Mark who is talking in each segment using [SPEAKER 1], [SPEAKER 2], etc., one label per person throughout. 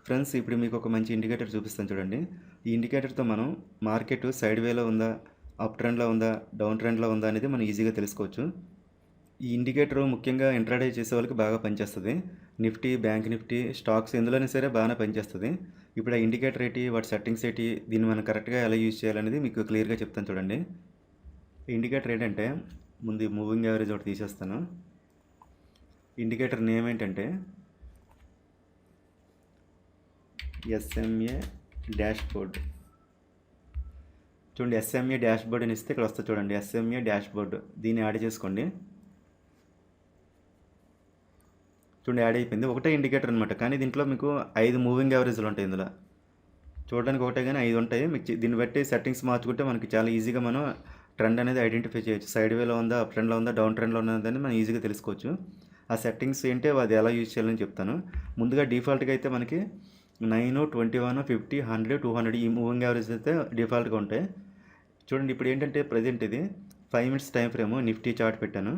[SPEAKER 1] Friends ఇప్పుడు మీకు ఒక మంచి ఇండికేటర్ చూపిస్తాను చూడండి. ఈ ఇండికేటర్‌తో మనం మార్కెట్ సైడ్ వేలో ఉందా, అప్ ట్రెండ్‌లో ఉందా, డౌన్ ట్రెండ్‌లో ఉందా అనేది మనం ఈజీగా తెలుసుకోవచ్చు. ఈ ఇండికేటర్ ముఖ్యంగా ఇంట్రాడే చేసే వాళ్ళకి బాగా పనిచేస్తది. నిఫ్టీ, బ్యాంక్ నిఫ్టీ, స్టాక్స్ ఎందులోనే సరే బాగానే పనిచేస్తది. ఇప్పుడు ఆ ఇండికేటర్ ఏంటి, వాటి సెట్టింగ్స్ ఏంటి, దీన్ని మనం కరెక్ట్‌గా ఎలా యూజ్ చేయాలనేది మీకు క్లియర్‌గా చెప్తాను చూడండి. ఇండికేటర్ ఏంటంటే ముందు మూవింగ్ యావరేజ్ ఒకటి తీసేస్తాను. ఇండికేటర్ నేమ్ ఏంటంటే ఎస్ఎంఏ డాష్‌బోర్డ్. చూడండి, ఎస్ఎంఏ డాష్‌బోర్డ్ అని ఇస్తే ఇక్కడ వస్తుంది చూడండి, ఎస్ఎంఏ డాష్‌బోర్డ్. దీన్ని యాడ్ చేసుకోండి. చూడండి, యాడ్ అయిపోయింది. ఒకటే ఇండికేటర్ అనమాట, కానీ దీంట్లో మీకు 5 మూవింగ్ యావరేజ్లు ఉంటాయి. ఇందులో చూడడానికి ఒకటే కానీ 5 ఉంటాయి. మీకు దీన్ని బట్టి సెట్టింగ్స్ మార్చుకుంటే మనకి చాలా ఈజీగా మనం ట్రెండ్ అనేది ఐడెంటిఫై చేయొచ్చు. సైడ్ వేలో ఉందా, అప్ ట్రెండ్లో ఉందా, డౌన్ ట్రెండ్లో ఉన్నదని మనం ఈజీగా తెలుసుకోవచ్చు. ఆ సెట్టింగ్స్ ఏంటో అది ఎలా యూజ్ చేయాలని చెప్తాను. ముందుగా డిఫాల్ట్గా అయితే మనకి 9, 21, 50, 100, 200 ఈ మూవింగ్ యావరేజ్ అయితే డిఫాల్ట్గా ఉంటాయి. చూడండి, ఇప్పుడు ఏంటంటే ప్రజెంట్ ఇది 5 minutes time frame Nifty chart పెట్టాను.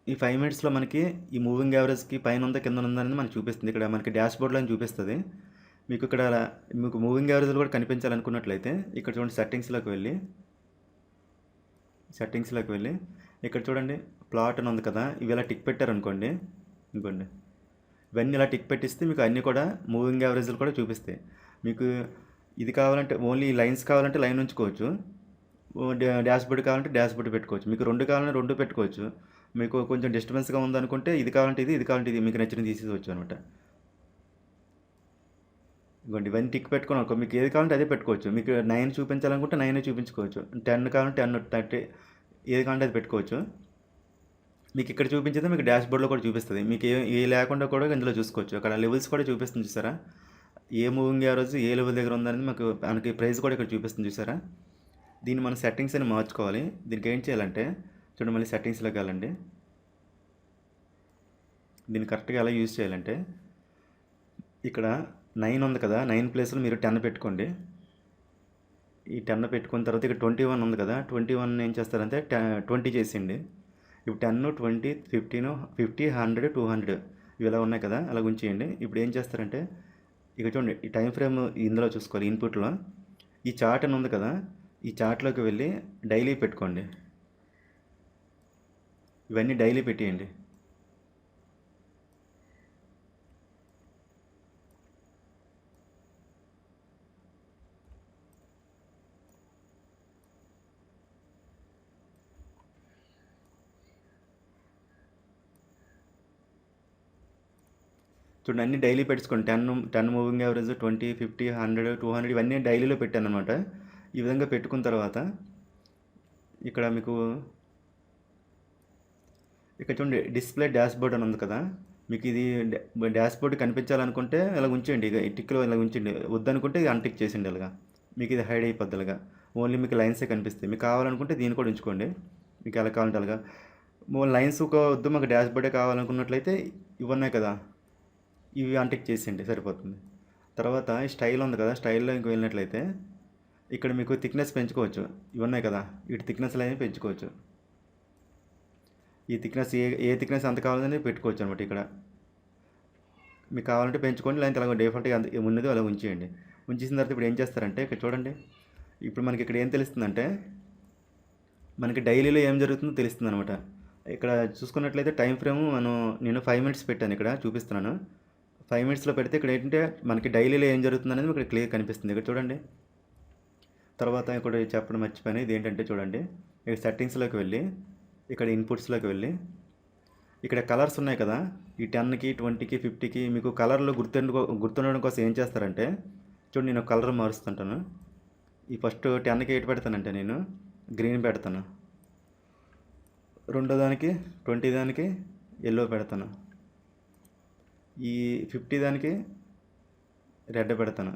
[SPEAKER 1] ఈ 5 మినిట్స్లో మనకి ఈ మూవింగ్ యావరేజ్కి పైన ఉందా కింద ఉందా అనేది మనకు చూపిస్తుంది. ఇక్కడ మనకి డాష్బోర్డ్లో చూపిస్తుంది. మీకు ఇక్కడ మీకు మూవింగ్ యావరేజ్లు కూడా కనిపించాలనుకున్నట్లయితే ఇక్కడ చూడండి, సెట్టింగ్స్లోకి వెళ్ళి ఇక్కడ చూడండి, ప్లాట్ అని ఉంది కదా, ఇవి ఇలా టిక్ పెట్టారనుకోండి, ఇంకోండి ఇవన్నీ ఇలా టిక్ పెట్టిస్తే మీకు అన్నీ కూడా మూవింగ్ యావరేజ్లు కూడా చూపిస్తాయి. మీకు ఇది కావాలంటే ఓన్లీ లైన్స్ కావాలంటే లైన్ ఉంచుకోవచ్చు, డాష్బోర్డ్ కావాలంటే డాష్బోర్డ్ పెట్టుకోవచ్చు, మీకు రెండు కావాలంటే రెండు పెట్టుకోవచ్చు. మీకు కొంచెం డిస్టర్బెన్స్గా ఉందనుకుంటే ఇది కావాలంటే ఇది కావాలంటే ఇది మీకు నచ్చిన తీసేసుకోవచ్చు అనమాట. ఇవ్వండి, ఇవన్నీ టిక్ పెట్టుకుని అనుకో, మీకు ఏది కావాలంటే అదే పెట్టుకోవచ్చు. మీకు 9 చూపించాలనుకుంటే 9 చూపించుకోవచ్చు, 10 కావాలంటే 10, 30 ఏది కావాలంటే అది పెట్టుకోవచ్చు. మీకు ఇక్కడ చూపించేది మీకు డాష్బోర్డ్లో కూడా చూపిస్తుంది. మీకు ఏ లేకుండా కూడా ఇందులో చూసుకోవచ్చు. అక్కడ లెవెల్స్ కూడా చూపిస్తుంది చూసారా, ఏ మూవింగ్ యావరేజ్ ఏ లెవెల్ దగ్గర ఉందనేది మనకి ప్రైస్ కూడా ఇక్కడ చూపిస్తుంది చూసారా. దీన్ని మన సెట్టింగ్స్ అని మార్చుకోవాలి. దీనికి ఏం చేయాలంటే చూడండి, మళ్ళీ సెట్టింగ్స్లోకి వెళ్ళండి. దీన్ని కరెక్ట్గా ఎలా యూజ్ చేయాలంటే ఇక్కడ 9 ఉంది కదా, 9 ప్లేస్లో మీరు 10 పెట్టుకోండి. ఈ 10 పెట్టుకున్న తర్వాత ఇక్కడ 21 ఉంది కదా, 21 ఏం చేస్తారంటే 20 చేసేయండి. ఇప్పుడు 10, 20, 15, 50, 100, 200 ఇవి ఇలా ఉన్నాయి కదా, అలా ఉంచేయండి. ఇప్పుడు ఏం చేస్తారంటే ఇక చూడండి, ఈ టైం ఫ్రేమ్ ఇందులో చూసుకోవాలి. ఇన్పుట్లో ఈ చార్ట్ అని ఉంది కదా, ఈ చార్ట్లోకి వెళ్ళి డైలీ పెట్టుకోండి. ఇవన్నీ డైలీ పెట్టేయండి. చూడండి, అన్ని డైలీ పెట్టుకోండి. 10 మూవింగ్ యావరేజ్, 20, 50, 100, 200 ఇవన్నీ డైలీలో పెట్టాను అనమాట. ఈ విధంగా పెట్టుకున్న తర్వాత ఇక్కడ మీకు ఇక్కడ చూడండి, డిస్ప్లే డాష్బోర్డ్ అని ఉంది కదా, మీకు ఇది డాష్బోర్డ్ కనిపించాలనుకుంటే ఇలా ఉంచండి. ఇక ఈ టిక్లో ఇలా ఉంచండి. వద్దనుకుంటే ఇది అన్టిక్ చేసిండి అలాగా, మీకు ఇది హైడ్ అయిపోద్ది. అలాగా ఓన్లీ మీకు లైన్సే కనిపిస్తాయి. మీకు కావాలనుకుంటే దీన్ని కూడా ఉంచుకోండి. మీకు ఎలా కావాలంటే అలాగా. లైన్స్ వద్దు, మాకు డాష్బోర్డే కావాలనుకున్నట్లయితే ఇవి ఉన్నాయి కదా, ఇవి అన్టిక్ చేసేయండి, సరిపోతుంది. తర్వాత ఈ స్టైల్ ఉంది కదా, స్టైల్లో ఇంక వెళ్ళినట్లయితే ఇక్కడ మీకు థిక్నెస్ పెంచుకోవచ్చు. ఇవి ఉన్నాయి కదా, వీటి థిక్నెస్లు అనేవి పెంచుకోవచ్చు. ఈ థిక్నెస్ ఏ థిక్నెస్ అంత కావాలని పెట్టుకోవచ్చు అనమాట. ఇక్కడ మీకు కావాలంటే పెంచుకోండి, లేదంటే అలాగే డిఫాల్ట్గా ఉన్నది అలా ఉంచేయండి. ఉంచేసిన తర్వాత ఇప్పుడు ఏం చేస్తారంటే ఇక్కడ చూడండి, ఇప్పుడు మనకి ఇక్కడ ఏం తెలుస్తుందంటే మనకి డైలీలో ఏం జరుగుతుందో తెలుస్తుంది అనమాట. ఇక్కడ చూసుకున్నట్లయితే టైం ఫ్రేమ్ నేను 5 మినిట్స్ పెట్టాను, ఇక్కడ చూపిస్తున్నాను. 5 మినిట్స్లో పెడితే ఇక్కడ ఏంటంటే మనకి డైలీలో ఏం జరుగుతుంది అనేది ఇక్కడ క్లియర్ కనిపిస్తుంది. ఇక్కడ చూడండి. తర్వాత ఇక్కడ చెప్పడం మర్చిపోయాను, ఇది ఏంటంటే చూడండి, ఇక్కడ సెట్టింగ్స్లోకి వెళ్ళి ఇక్కడ ఇన్పుట్స్లోకి వెళ్ళి ఇక్కడ కలర్స్ ఉన్నాయి కదా, ఈ 10కి, 20కి, 50కి మీకు కలర్లు గుర్తుండడం కోసం ఏం చేస్తారంటే చూడండి, నేను కలర్ మారుస్తుంటాను. ఈ ఫస్ట్ 10కి ఎటు పెడతానంటే నేను గ్రీన్ పెడతాను, రెండో దానికి 20 దానికి ఎల్లో పెడతాను, ఈ 50 దానికి రెడ్ పెడతాను,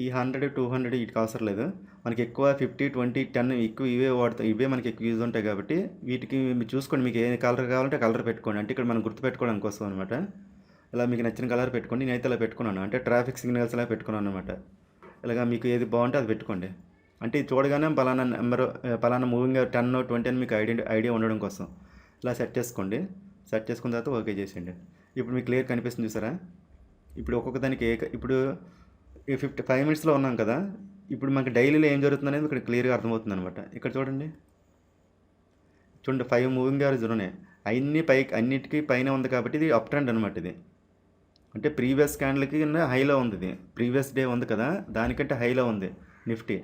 [SPEAKER 1] ఈ 100, 200 వీటికి అవసరం లేదు. మనకి ఎక్కువ 50, 20, 10 ఎక్కువ ఇవే వాడతాం. ఇవే మనకి ఎక్కువ యూజ్ ఉంటాయి కాబట్టి వీటికి మీరు చూసుకోండి, మీకు ఏ కలర్ కావాలంటే కలర్ పెట్టుకోండి. అంటే ఇక్కడ మనం గుర్తుపెట్టుకోవడం కోసం అనమాట. ఇలా మీకు నచ్చిన కలర్ పెట్టుకోండి. నేనైతే ఇలా పెట్టుకున్నాను, అంటే ట్రాఫిక్ సిగ్నల్స్ ఇలా పెట్టుకున్నాను అనమాట. ఇలాగా మీకు ఏది బాగుంటే అది పెట్టుకోండి. అంటే ఇది చూడగానే పలానా నెంబర్, పలానా మూవింగ్ 10, 20 అని మీకు ఐడియా ఉండడం కోసం ఇలా సెట్ చేసుకోండి. సెట్ చేసుకున్న తర్వాత ఓకే చేసేయండి. ఇప్పుడు మీకు క్లియర్ కనిపిస్తుంది చూసారా. ఇప్పుడు ఒక్కొక్క దానికి ఇప్పుడు ఈ 5 మినిట్స్లో ఉన్నాం కదా. ఇప్పుడు మనకి డైలీలో ఏం జరుగుతుంది అనేది ఇక్కడ క్లియర్గా అర్థమవుతుంది అనమాట. ఇక్కడ చూడండి, 5 మూవింగ్ యావరేజ్ ఉన్నాయి. అన్నిటికీ పైన ఉంది కాబట్టి ఇది అప్ ట్రెండ్ అనమాట. ఇది అంటే ప్రీవియస్ క్యాండిల్కి హైలో ఉంది. ఇది ప్రీవియస్ డే ఉంది కదా, దానికంటే హైలో ఉంది నిఫ్టీ.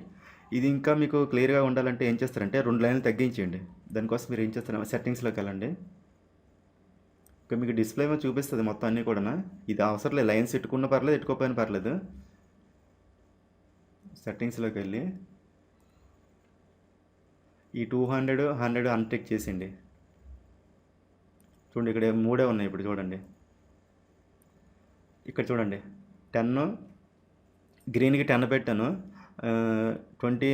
[SPEAKER 1] ఇది ఇంకా మీకు క్లియర్గా ఉండాలంటే ఏం చేస్తారంటే 2 లైన్లు తగ్గించేయండి. దానికోసం మీరు ఏం చేస్తారు, సెట్టింగ్స్లోకి వెళ్ళండి. ఇంకా మీకు డిస్ప్లే మీద చూపిస్తుంది మొత్తం అన్నీ కూడా. ఇది అవసరం లేదు, లైన్స్ ఎట్టుకున్న పర్లేదు, ఎట్టుకోపోయినా పర్లేదు. సెట్టింగ్స్లోకి వెళ్ళి ఈ 200 100 అన్టిక్ చేసిండి. చూడండి, ఇక్కడ 3 ఉన్నాయి. ఇప్పుడు చూడండి, ఇక్కడ చూడండి 10, గ్రీన్కి 10 పెట్టాను, 20,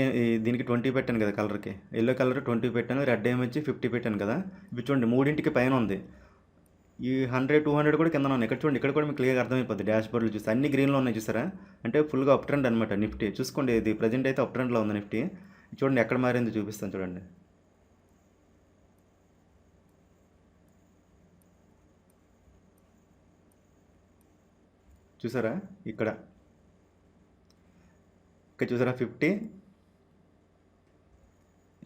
[SPEAKER 1] దీనికి 20 పెట్టాను కదా కలర్కి, ఎల్లో కలర్ 20 పెట్టాను, రెడ్ ఏమొచ్చి 50 పెట్టాను కదా. ఇప్పుడు చూడండి 3కి పైన ఉంది. ఈ 100 200 కూడా కింద ఉన్నాయి. ఇక్కడ చూడండి, ఇక్కడ కూడా మీకు క్లియర్గా అర్థమైపోద్ది. డాష్ బోర్డ్లో చూస్తే అన్ని గ్రీన్లో ఉన్నాయి చూసారా, అంటే ఫుల్గా అప్ ట్రెండ్ అనమాట నిఫ్టీ. చూసుకోండి, ఇది ప్రజెంట్ అయితే అప్ ట్రెండ్లో ఉంది నిఫ్టీ. చూడండి ఎక్కడ మారింది చూపిస్తాను చూడండి. చూసారా, ఇక్కడ చూసారా 50,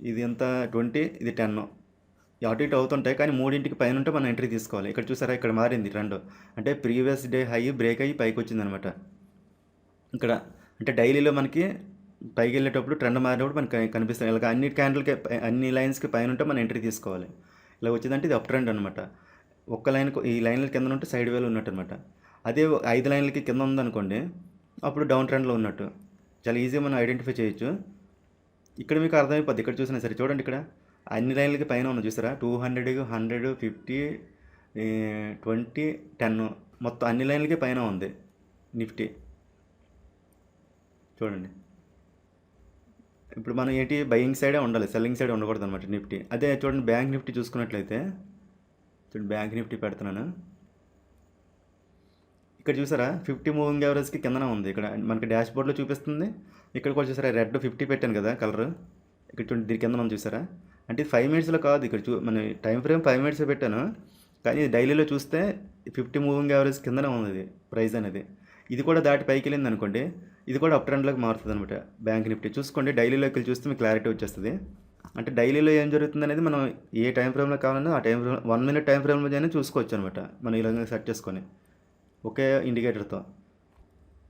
[SPEAKER 1] ఇది ఎంత 20, ఇది 10. అటు ఇటు అవుతుంటాయి, కానీ 3కి పైన ఉంటే మనం ఎంట్రీ తీసుకోవాలి. ఇక్కడ చూసారా, ఇక్కడ మారింది ట్రెండ్. అంటే ప్రీవియస్ డే హై బ్రేక్ అయ్యి పైకి వచ్చిందనమాట. ఇక్కడ అంటే డైలీలో మనకి పైకి వెళ్ళేటప్పుడు ట్రెండ్ మారినప్పుడు మనకి కనిపిస్తుంది. ఇలా అన్ని క్యాండిల్కి అన్ని లైన్స్కి పైన ఉంటే మనం ఎంట్రీ తీసుకోవాలి. ఇలా వచ్చిందంటే ఇది అప్ ట్రెండ్ అనమాట. ఒక్క లైన్, ఈ లైన్ల కింద ఉంటే సైడ్ వేలో ఉన్నట్టు అనమాట. అదే 5 లైన్లకి కింద ఉందనుకోండి, అప్పుడు డౌన్ ట్రెండ్లో ఉన్నట్టు. చాలా ఈజీగా మనం ఐడెంటిఫై చేయొచ్చు. ఇక్కడ మీకు అర్థమైపోద్ది. ఇక్కడ చూసినా సరే చూడండి, ఇక్కడ అన్ని లైన్లకి పైన ఉన్న చూసారా, 200 100 50 20 10 మొత్తం అన్ని లైన్లకి పైన ఉంది నిఫ్టీ. చూడండి, ఇప్పుడు మనం ఏంటి బయింగ్ సైడే ఉండాలి, సెల్లింగ్ సైడ్ ఉండకూడదు అనమాట నిఫ్టీ. అదే చూడండి బ్యాంక్ నిఫ్టీ చూసుకున్నట్లయితే, చూడండి బ్యాంక్ నిఫ్టీ పెడుతున్నాను. ఇక్కడ చూసారా 50 మూవింగ్ యావరేజ్కి కిందన ఉంది. ఇక్కడ మనకి డాష్ బోర్డ్లో చూపిస్తుంది. ఇక్కడ కూడా చూసారా రెడ్ 50 పెట్టాను కదా కలర్, ఇక్కడ చూడండి దీని కింద మనం చూసారా. అంటే 5 మినిట్స్లో కాదు, ఇక్కడ మన టైం ఫ్రేమ్ 5 మినిట్స్ పెట్టాను, కానీ డైలీలో చూస్తే 50 మూవింగ్ యావరేజ్ కిందనే ఉంది ఇది ప్రైస్ అనేది. ఇది కూడా దాటి పైకి వెళ్ళింది అనుకోండి, ఇది కూడా అప్ ట్రెండ్లోకి మారుతుంది అనమాట బ్యాంక్ నిఫ్టీ. చూసుకోండి, డైలీలోకి వెళ్ళి చూస్తే మీకు క్లారిటీ వచ్చేస్తుంది. అంటే డైలీలో ఏం జరుగుతుంది అనేది మనం ఏ టైం ఫ్రేమ్లో కావాలన్నా ఆ టైం ఫ్రేమ్ 1 మినిట్ టైం ఫ్రేమ్లో అయినా చూసుకోవచ్చు అనమాట. మనం ఇలా సెట్ చేసుకొని ఒకే ఇండికేటర్తో.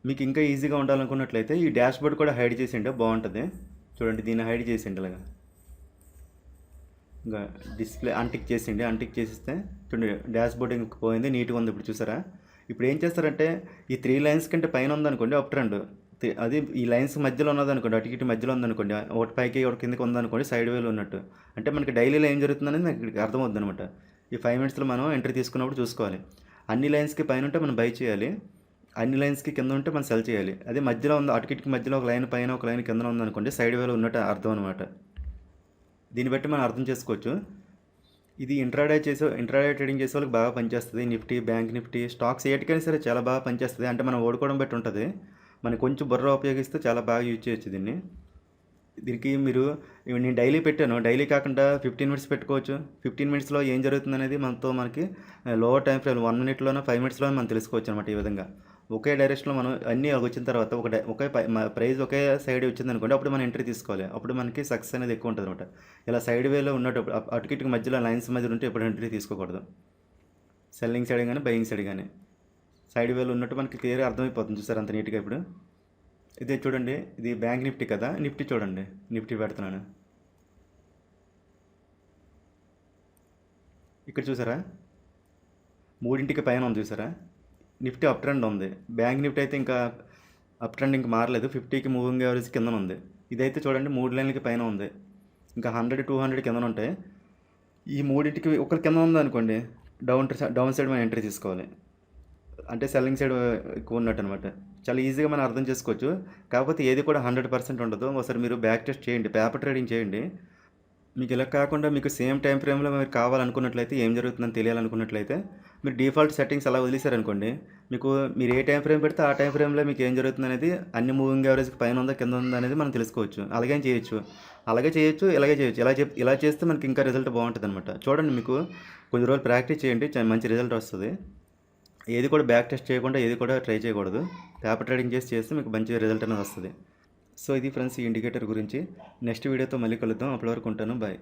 [SPEAKER 1] మీకు ఇంకా ఈజీగా ఉండాలనుకున్నట్లయితే ఈ డాష్ బోర్డ్ కూడా హైడ్ చేసిండే బాగుంటుంది. చూడండి, దీన్ని హైడ్ చేసిండి ఇలాగా, ఇంకా డిస్ప్లే అన్టిక్ చేసిండి. అన్టిక్ చేసిస్తే చూడండి డాష్ బోర్డ్ ఇంక పోయింది, నీట్గా ఉంది. ఇప్పుడు చూసారా, ఇప్పుడు ఏం చేస్తారంటే ఈ 3 లైన్స్ కంటే పైన ఉందనుకోండి అప్ ట్రెండ్, అది ఈ లైన్స్ మధ్యలో ఉన్నదనుకోండి, అటు ఇటు మధ్యలో ఉందనుకోండి, ఒకటి పైకి ఒకటి కిందకి ఉందనుకోండి, సైడ్ వేలో ఉన్నట్టు. అంటే మనకి డైలీలో ఏం జరుగుతుందనేది నాకు ఇక్కడికి అర్థమవుతుంది అనమాట. ఈ 5 మినిట్స్లో మనం ఎంట్రీ తీసుకున్నప్పుడు చూసుకోవాలి. అన్ని లైన్స్కి పైన ఉంటే మనం బై చేయాలి, అన్ని లైన్స్కి కింద ఉంటే మనం సెల్ చేయాలి. అదే మధ్యలో ఉంది, అటుకిటికి మధ్యలో ఒక లైన్ పైన ఒక లైన్ కింద ఉందనుకోండి, సైడ్ వేలో ఉన్నట్టు అర్థం అనమాట. దీన్ని బట్టి మనం అర్థం చేసుకోవచ్చు. ఇది ఇంట్రాడే ట్రేడింగ్ చేసే వాళ్ళకి బాగా పనిచేస్తుంది. నిఫ్టీ, బ్యాంక్ నిఫ్టీ, స్టాక్స్ ఏటికైనా సరే చాలా బాగా పనిచేస్తుంది. అంటే మనం ఓడుకోవడం బట్టి ఉంటుంది. మనకి కొంచెం బుర్ర ఉపయోగిస్తే చాలా బాగా యూజ్ చేయొచ్చు దీన్ని. దీనికి నేను డైలీ పెట్టాను, డైలీ కాకుండా 15 మినిట్స్ పెట్టుకోవచ్చు. 15 మినిట్స్లో ఏం జరుగుతుంది అనేది మనకి లోవర్ టైం ఫ్రేమ్ 1 మినిట్లోనో 5 మినిట్స్లోనే మనం తెలుసుకోవచ్చు అనమాట. ఈ విధంగా ఒకే డైరెక్షన్లో మనం అన్నీ వచ్చిన తర్వాత ఒకే ప్రైస్ ఒకే సైడ్ వచ్చింది అనుకోండి, అప్పుడు మనం ఎంట్రీ తీసుకోవాలి. అప్పుడు మనకి సక్సెస్ అనేది ఎక్కువ ఉంటుంది అనమాట. ఇలా సైడ్ వేలో ఉన్నప్పుడు అటుకిటికి మధ్యలో లైన్స్ మధ్యలో ఉంటే ఎప్పుడు ఎంట్రీ తీసుకోకూడదు. సెల్లింగ్ సైడ్ కానీ బయింగ్ సైడ్ కానీ సైడ్ వేలో ఉన్నట్టు మనకి క్లియర్గా అర్థమైపోతుంది. చూసారు అంత నీట్గా. ఇప్పుడు ఇదే చూడండి, ఇది బ్యాంక్ నిఫ్టీ కదా, నిఫ్టీ చూడండి, నిఫ్టీ పెడుతున్నాను. ఇక్కడ చూసారా 3కి పైన ఉంది చూసారా, నిఫ్టీ అప్ ట్రెండ్ ఉంది. బ్యాంక్ నిఫ్టీ అయితే ఇంకా అప్ ట్రెండ్ ఇంకా మారలేదు, 50కి మూవింగ్ యావరేజ్ కింద ఉంది. ఇదైతే చూడండి 3 లైన్లకి పైన ఉంది, ఇంకా 100 200 కింద ఉంటాయి. ఈ 3కి ఒకరి కింద ఉంది అనుకోండి, డౌన్ సైడ్ మనం ఎంట్రీ తీసుకోవాలి. అంటే సెల్లింగ్ సైడ్ ఎక్కువ ఉన్నట్టు అనమాట. చాలా ఈజీగా మనం అర్థం చేసుకోవచ్చు. కాకపోతే ఏది కూడా 100% ఉండదు. ఒకసారి మీరు బ్యాక్ టెస్ట్ చేయండి, పేపర్ ట్రేడింగ్ చేయండి. మీకు ఇలా కాకుండా మీకు సేమ్ టైం ఫ్రేమ్లో మీరు కావాలనుకున్నట్లయితే, ఏం జరుగుతుందని తెలియాలనుకున్నట్లయితే, మీరు డిఫాల్ట్ సెట్టింగ్స్ అలా వదిలేశారనుకోండి, మీరు ఏ టైం ఫ్రేమ్ పెడితే ఆ టైం ఫ్రేమ్లో మీకు ఏం జరుగుతుంది అనేది, అన్ని మూవింగ్ యావరేజ్కి పైన ఉందా కింద ఉందా అనేది మనం తెలుసుకోవచ్చు. అలాగే చేయొచ్చు, ఇలాగే చేయొచ్చు. ఇలా చేస్తే మనకి ఇంకా రిజల్ట్ బాగుంటుంది అనమాట. చూడండి, మీకు కొద్ది రోజులు ప్రాక్టీస్ చేయండి, మంచి రిజల్ట్ వస్తుంది. ఏది కూడా బ్యాక్ టెస్ట్ చేయకుండా ఏది కూడా ట్రై చేయకూడదు. పేపర్ ట్రేడింగ్ చేస్తే మీకు మంచి రిజల్ట్ అనేది వస్తుంది. సో ఇది ఫ్రెండ్స్ ఈ ఇండికేటర్ గురించి. నెక్స్ట్ వీడియోతో మళ్ళీ కలుద్దాం. అప్పటి వరకు ఉంటాను. బాయ్.